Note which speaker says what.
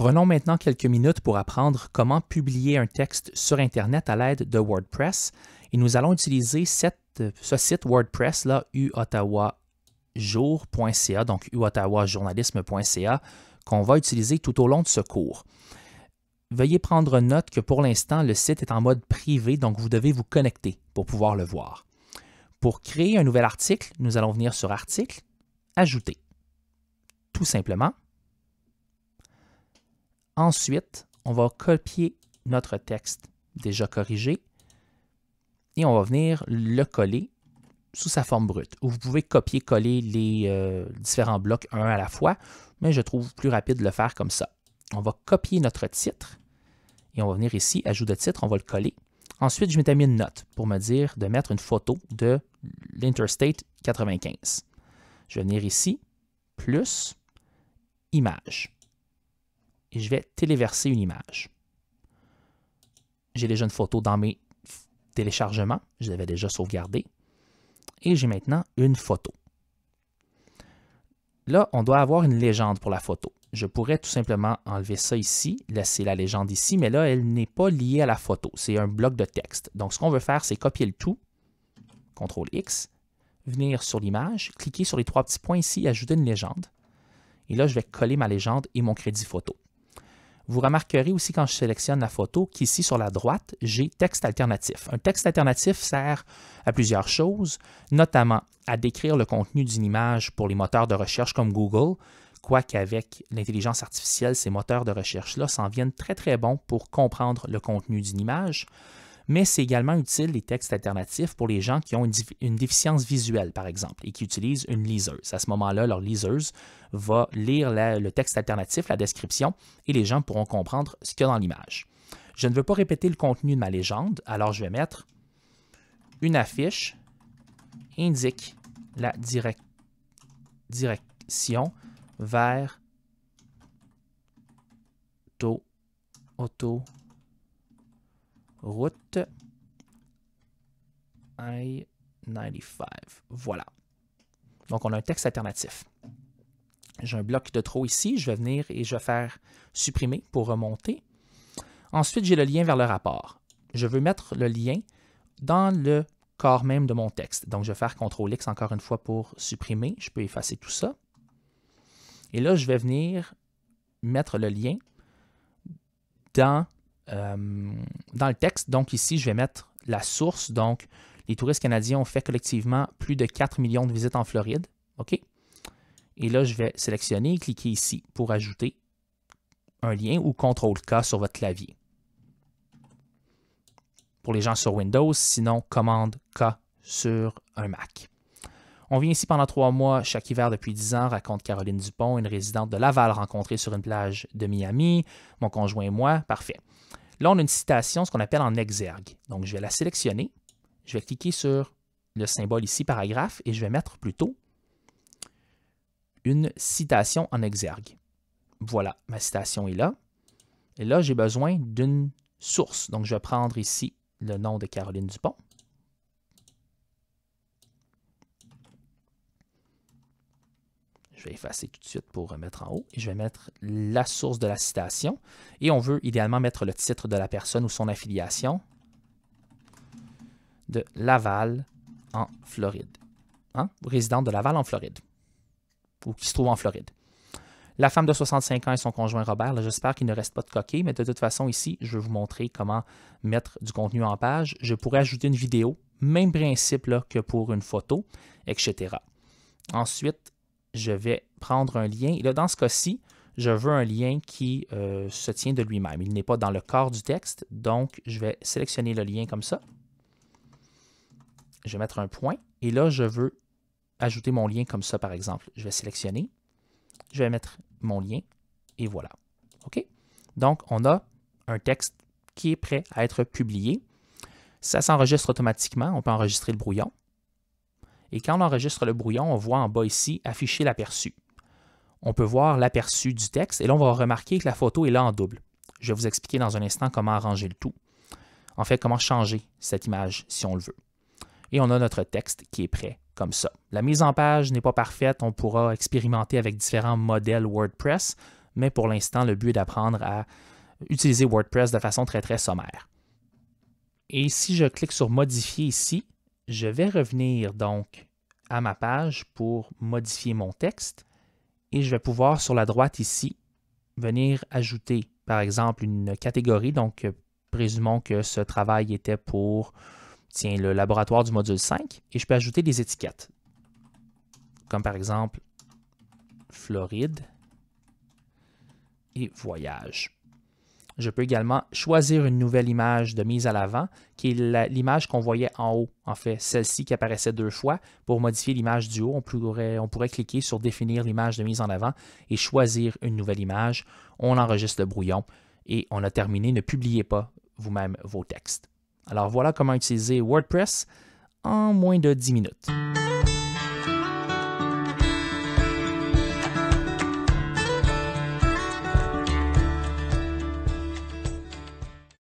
Speaker 1: Prenons maintenant quelques minutes pour apprendre comment publier un texte sur Internet à l'aide de WordPress. Et nous allons utiliser ce site WordPress, là, uottawajour.ca, donc uottawajournalisme.ca, qu'on va utiliser tout au long de ce cours. Veuillez prendre note que pour l'instant, le site est en mode privé, donc vous devez vous connecter pour pouvoir le voir. Pour créer un nouvel article, nous allons venir sur Article, Ajouter. Tout simplement. Ensuite, on va copier notre texte déjà corrigé et on va venir le coller sous sa forme brute. Ou vous pouvez copier-coller les différents blocs un à la fois, mais je trouve plus rapide de le faire comme ça. On va copier notre titre et on va venir ici, ajout de titre, on va le coller. Ensuite, je m'étais mis une note pour me dire de mettre une photo de l'Interstate 95. Je vais venir ici, plus, image. Et je vais téléverser une image. J'ai déjà une photo dans mes téléchargements, je l'avais déjà sauvegardé. Et j'ai maintenant une photo. Là, on doit avoir une légende pour la photo. Je pourrais tout simplement enlever ça ici, laisser la légende ici, mais là, elle n'est pas liée à la photo. C'est un bloc de texte. Donc, ce qu'on veut faire, c'est copier le tout, CTRL-X, venir sur l'image, cliquer sur les trois petits points ici, ajouter une légende. Et là, je vais coller ma légende et mon crédit photo. Vous remarquerez aussi quand je sélectionne la photo qu'ici sur la droite, j'ai texte alternatif. Un texte alternatif sert à plusieurs choses, notamment à décrire le contenu d'une image pour les moteurs de recherche comme Google, quoiqu'avec l'intelligence artificielle, ces moteurs de recherche-là s'en viennent très très bons pour comprendre le contenu d'une image, mais c'est également utile les textes alternatifs pour les gens qui ont une déficience visuelle, par exemple, et qui utilisent une liseuse. À ce moment-là, leur liseuse va lire le texte alternatif, la description, et les gens pourront comprendre ce qu'il y a dans l'image. Je ne veux pas répéter le contenu de ma légende, alors je vais mettre une affiche indique la direction vers autoroute I-95. Voilà. Donc, on a un texte alternatif. J'ai un bloc de trop ici. Je vais venir et je vais faire supprimer pour remonter. Ensuite, j'ai le lien vers le rapport. Je veux mettre le lien dans le corps même de mon texte. Donc, je vais faire CTRL-X encore une fois pour supprimer. Je peux effacer tout ça. Et là, je vais venir mettre le lien dans le texte. Donc, ici, je vais mettre la source. Donc, les touristes canadiens ont fait collectivement plus de 4 millions de visites en Floride. OK? Et là, je vais sélectionner et cliquer ici pour ajouter un lien ou CTRL-K sur votre clavier. Pour les gens sur Windows, sinon, commande-K sur un Mac. On vient ici pendant 3 mois, chaque hiver depuis 10 ans, raconte Caroline Dupont, une résidente de Laval rencontrée sur une plage de Miami, mon conjoint et moi, parfait. Là, on a une citation, ce qu'on appelle en exergue. Donc, je vais la sélectionner, je vais cliquer sur le symbole ici, paragraphe, et je vais mettre plutôt une citation en exergue. Voilà, ma citation est là. Et là, j'ai besoin d'une source. Donc, je vais prendre ici le nom de Caroline Dupont. Je vais effacer tout de suite pour remettre en haut. Et je vais mettre la source de la citation. Et on veut idéalement mettre le titre de la personne ou son affiliation de Laval en Floride. Hein? Résidente de Laval en Floride. Ou qui se trouve en Floride. La femme de 65 ans et son conjoint Robert, j'espère qu'il ne reste pas de coquille, mais de toute façon, ici, je vais vous montrer comment mettre du contenu en page. Je pourrais ajouter une vidéo, même principe là, que pour une photo, etc. Ensuite, je vais prendre un lien. Et là, dans ce cas-ci, je veux un lien qui se tient de lui-même. Il n'est pas dans le corps du texte, donc je vais sélectionner le lien comme ça. Je vais mettre un point. Et là, je veux ajouter mon lien comme ça, par exemple. Je vais sélectionner. Je vais mettre mon lien et voilà. OK? Donc, on a un texte qui est prêt à être publié. Ça s'enregistre automatiquement. On peut enregistrer le brouillon. Et quand on enregistre le brouillon, on voit en bas ici afficher l'aperçu. On peut voir l'aperçu du texte et là, on va remarquer que la photo est là en double. Je vais vous expliquer dans un instant comment arranger le tout. En fait, comment changer cette image si on le veut. Et on a notre texte qui est prêt comme ça. La mise en page n'est pas parfaite. On pourra expérimenter avec différents modèles WordPress, mais pour l'instant, le but est d'apprendre à utiliser WordPress de façon très, très sommaire. Et si je clique sur « Modifier » ici, je vais revenir donc à ma page pour modifier mon texte et je vais pouvoir sur la droite ici venir ajouter par exemple une catégorie. Donc, présumons que ce travail était pour le laboratoire du module 5 et je peux ajouter des étiquettes comme par exemple Floride et voyage. Je peux également choisir une nouvelle image de mise à l'avant, qui est l'image qu'on voyait en haut, en fait, celle-ci qui apparaissait 2 fois. Pour modifier l'image du haut, on pourrait cliquer sur « Définir l'image de mise en avant » et choisir une nouvelle image. On enregistre le brouillon et on a terminé. Ne publiez pas vous-même vos textes. Alors voilà comment utiliser WordPress en moins de 10 minutes.